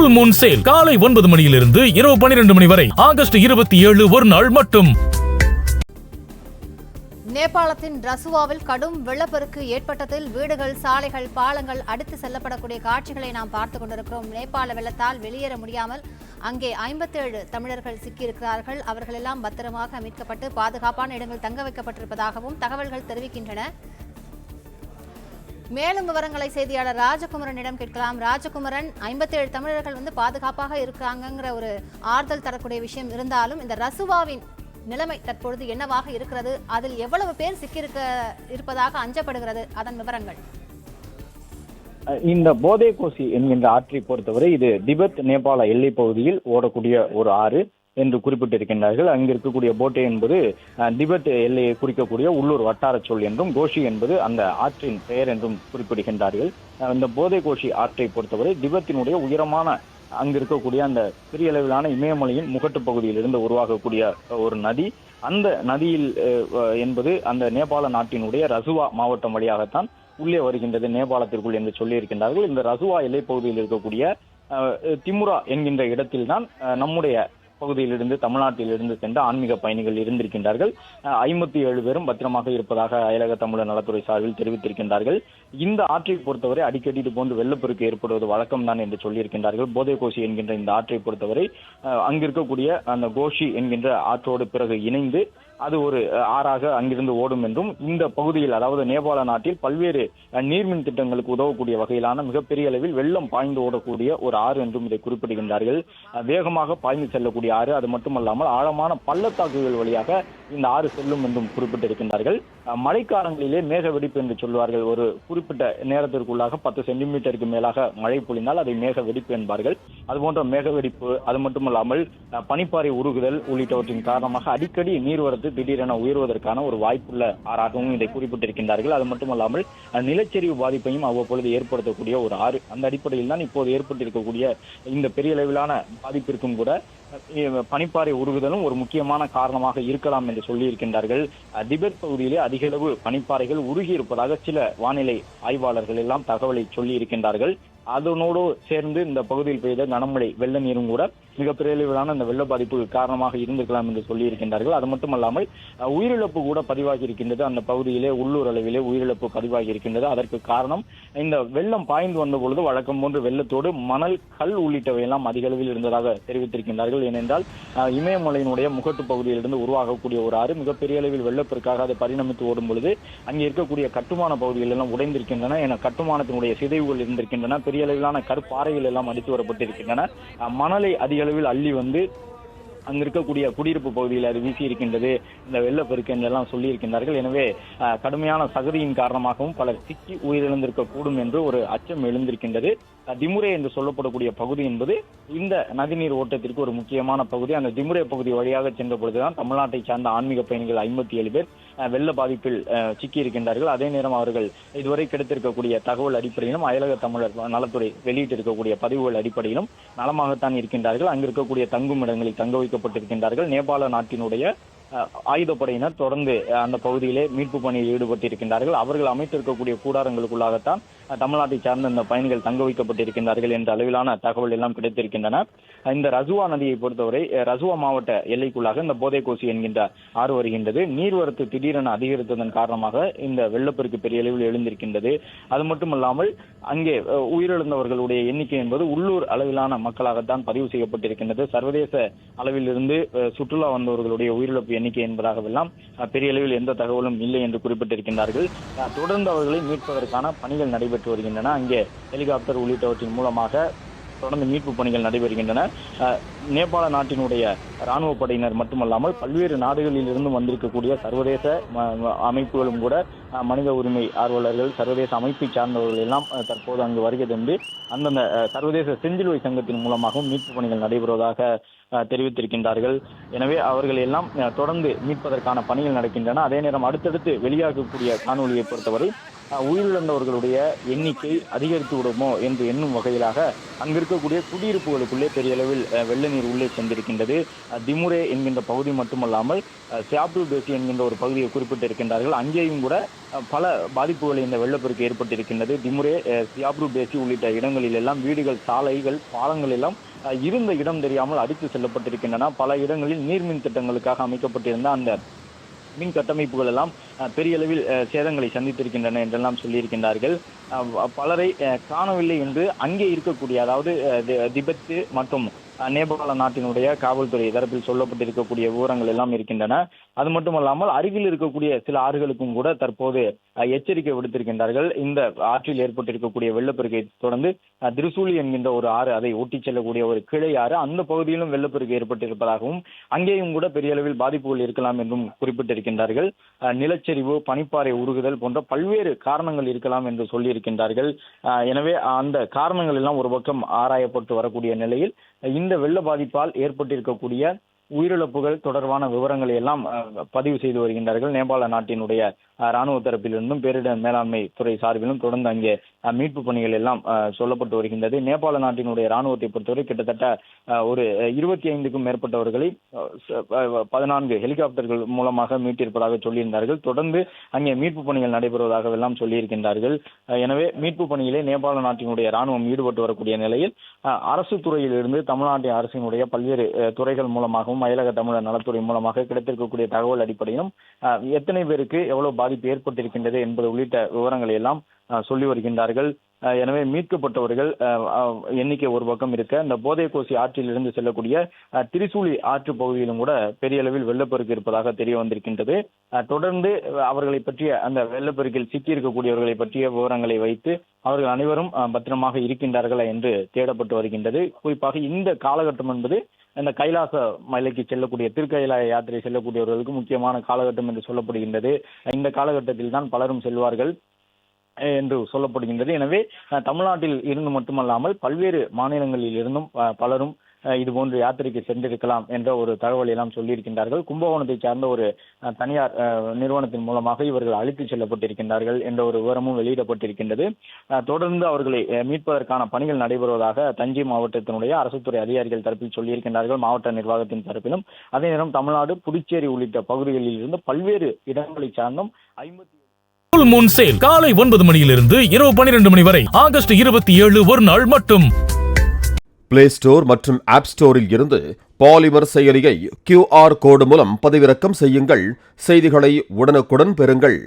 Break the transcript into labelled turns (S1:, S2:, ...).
S1: Full Moon sale காலை 9 மணியிலிருந்து இரவு 12 மணி வரை ஆகஸ்ட் 27 ஒரு நாள் மட்டும்.
S2: நேபாளத்தின் ரசுவாவில் கடும் வெள்ளப்பெருக்கு ஏற்பட்டதில் வீடுகள், சாலைகள், பாலங்கள் அடித்து செல்லப்படக்கூடிய காட்சிகளை நாம் பார்த்துக் கொண்டிருக்கிறோம். நேபாள வெள்ளத்தால் வெளியேற முடியாமல் அங்கே 57 தமிழர்கள் சிக்கியிருக்கிறார்கள். அவர்களெல்லாம் பத்திரமாக மீட்கப்பட்டு பாதுகாப்பான இடங்கள் தங்க வைக்கப்பட்டிருப்பதாகவும் தகவல்கள் தெரிவிக்கின்றன. மேலும் விவரங்களை செய்தியாளர் ராஜகுமரனிடம் கேட்கலாம். ராஜகுமரன், 57 தமிழர்கள் பாதுகாப்பாக இருக்கிறாங்கிற ஒரு ஆறுதல் தரக்கூடிய விஷயம் இருந்தாலும் இந்த ரசுவாவின் நிலைமை தற்பொழுது என்னவாக இருக்கிறது, அதில் எவ்வளவு பேர் இருப்பதாக அஞ்சப்படுகிறது, அதன் விவரங்கள்?
S3: இந்த போதே கோசி என்கின்ற ஆற்றை பொறுத்தவரை இது திபெத் நேபாள எல்லை பகுதியில் ஓடக்கூடிய ஒரு ஆறு என்று குறிப்பிட்டிருக்கின்றார்கள். அங்கு இருக்கக்கூடிய போட்டே என்பது திபெத் எல்லையை குறிக்கக்கூடிய உள்ளூர் வட்டார சொல் என்றும், கோஷி என்பது அந்த ஆற்றின் பெயர் என்றும் குறிப்பிடுகின்றார்கள். இந்த போதே கோஷி ஆற்றை பொறுத்தவரை திபெத்தினுடைய உயரமான அங்கு இருக்கக்கூடிய அந்த பெரிய அளவிலான இமயமலையின் முகட்டு பகுதியிலிருந்து உருவாகக்கூடிய ஒரு நதி. அந்த நதியில் என்பது அந்த நேபாள நாட்டினுடைய ரசுவா மாவட்டம் வழியாகத்தான் உள்ளே வருகின்றது நேபாளத்திற்குள் என்று சொல்லியிருக்கின்றார்கள். இந்த ரசுவா எல்லை பகுதியில் இருக்கக்கூடிய திமுரா என்கின்ற இடத்தில்தான் நம்முடைய பகுதியிலிருந்து, தமிழ்நாட்டிலிருந்து சென்ற ஆன்மீக பயணிகள் இருந்திருக்கின்றார்கள். 57 பேரும் பத்திரமாக இருப்பதாக அயலக தமிழர் நலத்துறை சார்பில் தெரிவித்திருக்கின்றார்கள். இந்த ஆற்றை பொறுத்தவரை அடிக்கடி இது போன்று வெள்ளப்பெருக்கு ஏற்படுவது வழக்கம்தான் என்று சொல்லியிருக்கின்றார்கள். போதே கோஷி என்கின்ற இந்த ஆற்றை பொறுத்தவரை அங்கிருக்கக்கூடிய அந்த கோஷி என்கின்ற ஆற்றோடு பிறகு இணைந்து அது ஒரு ஆறாக அங்கிருந்து ஓடும் என்றும், இந்த பகுதியில் அதாவது நேபாள நாட்டில் பல்வேறு நீர்மின் திட்டங்களுக்கு உதவக்கூடிய வகையிலான மிகப்பெரிய அளவில் வெள்ளம் பாய்ந்து ஓடக்கூடிய ஒரு ஆறு என்றும் இதை குறிப்பிடுகின்றார்கள். வேகமாக பாய்ந்து செல்லக்கூடிய ஆறு, அது மட்டுமல்லாமல் ஆழமான பள்ளத்தாக்குகள் வழியாக இந்த ஆறு செல்லும் என்றும் குறிப்பிட்டிருக்கின்றார்கள். மழைக்காலங்களிலே மேக வெடிப்பு என்று சொல்வார்கள். ஒரு குறிப்பிட்ட நேரத்திற்குள்ளாக 10 சென்டிமீட்டருக்கு மேலாக மழை பொழிந்தால் அதை மேக வெடிப்பு என்பார்கள். அதுபோன்ற மேக வெடிப்பு, அது மட்டுமல்லாமல் பனிப்பாறை உருகுதல் உள்ளிட்டவற்றின் காரணமாக அடிக்கடி நீர்வரத்து திடீரென உயர்வதற்கான ஒரு வாய்ப்புள்ள ஆறாகவும் இதை குறிப்பிட்டிருக்கின்றார்கள். அது மட்டுமல்லாமல் நிலச்சரிவு பாதிப்பையும் அவ்வப்பொழுது ஏற்படுத்தக்கூடிய ஒரு ஆறு. அந்த அடிப்படையில் தான் இப்போது ஏற்பட்டிருக்கக்கூடிய இந்த பெரிய அளவிலான பாதிப்பிற்கும் கூட பனிப்பாறை உருகுதலும் ஒரு முக்கியமான காரணமாக இருக்கலாம் என்று சொல்லியிருக்கின்றார்கள். திபெத் பகுதியிலே அதிக அளவு பனிப்பாறைகள் உருகி இருப்பதாக சில வானிலை ஆய்வாளர்கள் எல்லாம் தகவலை சொல்லி இருக்கின்றார்கள். அதனோடு சேர்ந்து இந்த பகுதியில் பெய்த கனமழை வெள்ள நீரும் கூட மிகப்பெரிய அளவிலான இந்த வெள்ள பாதிப்புக்கு காரணமாக இருந்திருக்கலாம் என்று சொல்லி இருக்கின்றார்கள். அது மட்டுமல்லாமல் உயிரிழப்பு கூட பதிவாகி இருக்கின்றது. அந்த பகுதியிலே உள்ளூர் அளவிலே உயிரிழப்பு பதிவாகி இருக்கின்றது. அதற்கு காரணம் இந்த வெள்ளம் பாய்ந்து வந்த பொழுது வழக்கம் போன்று வெள்ளத்தோடு மணல், கல் உள்ளிட்டவை எல்லாம் அதிக அளவில் இருந்ததாக தெரிவித்திருக்கின்றார்கள். ஏனென்றால் இமயமலையினுடைய முகட்டு பகுதியிலிருந்து உருவாகக்கூடிய ஒரு ஆறு மிகப்பெரிய அளவில் வெள்ளப்பெருக்காக அதை பரிணமித்து ஓடும் பொழுது அங்கே இருக்கக்கூடிய கட்டுமான பகுதிகள் எல்லாம் உடைந்திருக்கின்றன. என கட்டுமானத்தினுடைய சிதைவுகள் இருந்திருக்கின்றன. பெரிய அளவிலான கற்பாறைகள் எல்லாம் அடித்து வரப்பட்டிருக்கின்றன. மணலை அதிக அளவில் அள்ளி வந்து அங்க இருக்கக்கூடிய குடியிருப்பு பகுதியில் அது வீசி இருக்கின்றது, இந்த வெள்ளப்பெருக்கு என்றெல்லாம் சொல்லி இருக்கின்றார்கள். எனவே கடுமையான சகதியின் காரணமாகவும் பலர் சிக்கி உயிரிழந்திருக்க கூடும் என்று ஒரு அச்சம் எழுந்திருக்கின்றது. திமுரே என்று சொல்லப்படக்கூடிய பகுதி என்பது இந்த நதிநீர் ஓட்டத்திற்கு ஒரு முக்கியமான பகுதி. அந்த திமுரே பகுதி வழியாக சென்ற பொழுதுதான் தமிழ்நாட்டை சார்ந்த ஆன்மீக பயணிகள் 57 பேர் வெள்ள பாதிப்பில் சிக்கி இருக்கின்றார்கள். அதே நேரம் அவர்கள் இதுவரை கிடைத்திருக்கக்கூடிய தகவல் அடிப்படையிலும் அயலக தமிழர் நலத்துறை வெளியிட்டிருக்கக்கூடிய பதிவுகள் அடிப்படையிலும் நலமாகத்தான் இருக்கின்றார்கள். அங்கு இருக்கக்கூடிய தங்கும் இடங்களில் தங்க வைக்கப்பட்டிருக்கின்றார்கள். நேபாள நாட்டினுடைய ஆயுதப்படையினர் தொடர்ந்து அந்த பகுதியிலே மீட்பு பணியில் ஈடுபட்டிருக்கின்றார்கள். அவர்கள் அமைத்திருக்கக்கூடிய கூடாரங்களுக்குள்ளாகத்தான் தமிழ்நாட்டை சார்ந்த இந்த பயணிகள் தங்க வைக்கப்பட்டிருக்கின்றார்கள் என்ற அளவிலான தகவல் எல்லாம் கிடைத்திருக்கின்றன. இந்த ரசுவா நதியை பொறுத்தவரை ரசுவா மாவட்ட எல்லைக்குள்ளாக இந்த போதே கோசி என்கின்ற ஆறு வருகின்றது. நீர்வரத்து திடீரென அதிகரித்ததன் காரணமாக இந்த வெள்ளப்பெருக்கு பெரிய அளவில் எழுந்திருக்கின்றது. அது மட்டுமல்லாமல் அங்கே உயிரிழந்தவர்களுடைய எண்ணிக்கை என்பது உள்ளூர் அளவிலான மக்களாகத்தான் பதிவு செய்யப்பட்டிருக்கின்றது. சர்வதேச அளவில் இருந்து சுற்றுலா வந்தவர்களுடைய உயிரிழப்பு எண்ணிக்கை என்பதாகவெல்லாம் பெரிய அளவில் எந்த தகவலும் இல்லை என்று குறிப்பிட்டிருக்கின்றார்கள். தொடர்ந்து அவர்களை மீட்பதற்கான பணிகள் நடைபெற்று வருகின்றன. அங்கே ஹெலிகாப்டர் உள்ளிட்டவற்றின் மூலமாக தொடர்ந்து மீட்பு பணிகள் நடைபெறுகின்றன. நேபாள நாட்டினுடைய ராணுவ படையினர் மட்டுமல்லாமல் பல்வேறு நாடுகளில் இருந்து வந்திருக்கக்கூடிய சர்வதேச அமைப்புகளும் கூட மனித உரிமை ஆர்வலர்கள், சர்வதேச அமைப்பை சார்ந்தவர்கள் எல்லாம் தற்போது அங்கு வருகை தந்து அந்தந்த சர்வதேச செஞ்சிலுவை சங்கத்தின் மூலமாகவும் மீட்பு பணிகள் நடைபெறுவதாக தெரிவித்திருக்கின்றார்கள். எனவே அவர்கள் எல்லாம் தொடர்ந்து மீட்பதற்கான பணிகள் நடக்கின்றன. அதே நேரம் அடுத்தடுத்து வெளியாகக்கூடிய காணொலியை பொறுத்தவரை உயிரிழந்தவர்களுடைய எண்ணிக்கை அதிகரித்து விடுமோ என்று எண்ணும் வகையிலாக அங்கு இருக்கக்கூடிய குடியிருப்புகளுக்குள்ளே பெரிய அளவில் வெள்ள நீர் உள்ளே சென்றிருக்கின்றது. திமுரே என்கின்ற பகுதி மட்டுமல்லாமல் சியாப்ரு பேசி என்கின்ற ஒரு பகுதியை குறிப்பிட்டிருக்கின்றார்கள். அங்கேயும் கூட பல பாதிப்புகளை இந்த வெள்ளப்பெருக்கு ஏற்பட்டிருக்கின்றது. திமுரே, சியாப்ரு பேசி உள்ளிட்ட இடங்களில் எல்லாம் வீடுகள், சாலைகள், பாலங்கள் எல்லாம் இருந்த இடம் தெரியாமல் அடித்து செல்லப்பட்டிருக்கின்றன. பல இடங்களில் நீர்மின் திட்டங்களுக்காக அமைக்கப்பட்டிருந்த அந்த மின் கட்டமைப்புகள் எல்லாம் பெரிய அளவில் சேதங்களை சந்தித்திருக்கின்றன என்றெல்லாம் சொல்லியிருக்கின்றார்கள். பலரை காணவில்லை என்று அங்கே இருக்கக்கூடிய, அதாவது திபெத் மற்றும் நேபாள நாட்டினுடைய காவல்துறை தரப்பில் சொல்லப்பட்டிருக்கக்கூடிய விவரங்கள் எல்லாம் இருக்கின்றன. அது மட்டுமல்லாமல் அருகில் இருக்கக்கூடிய சில ஆறுகளுக்கும் கூட தற்போது எச்சரிக்கை விடுத்திருக்கின்றார்கள். இந்த ஆற்றில் ஏற்பட்டிருக்கக்கூடிய வெள்ளப்பெருக்கை தொடர்ந்து திரிசூலி என்கின்ற ஒரு ஆறு, அதை ஒட்டி செல்லக்கூடிய ஒரு கிளை ஆறு, அந்த பகுதியிலும் வெள்ளப்பெருக்கு ஏற்பட்டிருப்பதாகவும் அங்கேயும் கூட பெரிய அளவில் பாதிப்புகள் இருக்கலாம் என்றும் குறிப்பிட்டிருக்கின்றார்கள். நிலச்சரிவு, பனிப்பாறை உருகுதல் போன்ற பல்வேறு காரணங்கள் இருக்கலாம் என்று சொல்லியிருக்கின்றார்கள். எனவே அந்த காரணங்கள் எல்லாம் ஒரு பக்கம் ஆராயப்பட்டு வரக்கூடிய நிலையில் இந்த வெள்ள பாதிப்பால் ஏற்பட்டிருக்கக்கூடிய உயிரிழப்புகள் தொடர்பான விவரங்களை எல்லாம் பதிவு செய்து வருகின்றார்கள். நேபாள நாட்டினுடைய ராணுவ தரப்பிலிருந்தும் பேரிடர் மேலாண்மை துறை சார்பிலும் தொடர்ந்து அங்கே மீட்பு பணிகள் எல்லாம் சொல்லப்பட்டு வருகின்றது. நேபாள நாட்டினுடைய ராணுவத்தை பொறுத்தவரை கிட்டத்தட்ட ஒரு 25க்கும் மேற்பட்டவர்களை 14 ஹெலிகாப்டர்கள் மூலமாக மீட்டிருப்பதாக சொல்லியிருந்தார்கள். தொடர்ந்து அங்கே மீட்பு பணிகள் நடைபெறுவதாக எல்லாம் சொல்லியிருக்கின்றார்கள். எனவே மீட்பு பணியிலே நேபாள நாட்டினுடைய ராணுவம் ஈடுபட்டு வரக்கூடிய நிலையில் அரசு துறையிலிருந்து தமிழ்நாட்டின் அரசினுடைய பல்வேறு துறைகள் மூலமாகவும் அயலக தமிழர் நலத்துறை மூலமாக கிடைத்திருக்கக்கூடிய தகவல் அடிப்படையிலும் எத்தனை பேருக்கு எவ்வளவு பாதிப்பு ஏற்பட்டிருக்கின்றது என்பது உள்ளிட்ட விவரங்களை எல்லாம் சொல்லி வருகின்றார்கள். எனவே மீட்கப்பட்டவர்கள் எண்ணிக்கை ஒரு பக்கம் இருக்க, இந்த போதைக்கோசி ஆற்றில் இருந்து செல்லக்கூடிய திரிசூலி ஆற்று பகுதியிலும் கூட பெரிய அளவில் வெள்ளப்பெருக்கு இருப்பதாக தெரிய வந்திருக்கின்றது. தொடர்ந்து அவர்களை பற்றிய, அந்த வெள்ளப்பெருக்கில் சிக்கியிருக்கக்கூடியவர்களை பற்றிய விவரங்களை வைத்து அவர்கள் அனைவரும் பத்திரமாக இருக்கின்றார்களா என்று தேடப்பட்டு வருகின்றது. குறிப்பாக இந்த காலகட்டம் என்பது இந்த கைலாச மலைக்கு செல்லக்கூடிய, திருக்கைலாய யாத்திரை செல்லக்கூடியவர்களுக்கு முக்கியமான காலகட்டம் என்று சொல்லப்படுகின்றது. இந்த காலகட்டத்தில் தான் பலரும் செல்வார்கள் என்று சொல்லப்படுகின்றது. எனவே தமிழ்நாட்டில் இருந்து மட்டுமல்லாமல் பல்வேறு மாநிலங்களில் இருந்தும் பலரும் இது போன்று யாத்திரைக்கு சென்றிருக்கலாம் என்ற ஒரு தகவல் எல்லாம் சொல்லியிருக்கின்றார்கள். கும்பகோணத்தை சார்ந்த ஒரு தனியார் நிறுவனத்தின் மூலமாக இவர்கள் அழைத்துச் செல்லப்பட்டிருக்கின்றார்கள் என்ற ஒரு விவரமும் வெளியிடப்பட்டிருக்கின்றது. தொடர்ந்து அவர்களை மீட்பதற்கான பணிகள் நடைபெறுவதாக தஞ்சை மாவட்டத்தினுடைய அரசுத்துறை அதிகாரிகள் தரப்பில் சொல்லியிருக்கின்றார்கள், மாவட்ட நிர்வாகத்தின் தரப்பிலும். அதே நேரம் தமிழ்நாடு, புதுச்சேரி உள்ளிட்ட பகுதிகளில் இருந்து பல்வேறு இடங்களை சார்ந்தும் 50
S1: ஃபுல் மூன் சேல் காலை 9 மணியிலிருந்து இரவு 12 மணி வரை ஆகஸ்ட் 27 ஒரு நாள் மட்டும்.
S4: பிளே ஸ்டோர் மற்றும் ஆப் ஸ்டோரில் இருந்து பாலிமர் செயலியை QR கோடு மூலம் பதிவிறக்கம் செய்யுங்கள். செய்திகளை உடனுக்குடன் பெறுங்கள்.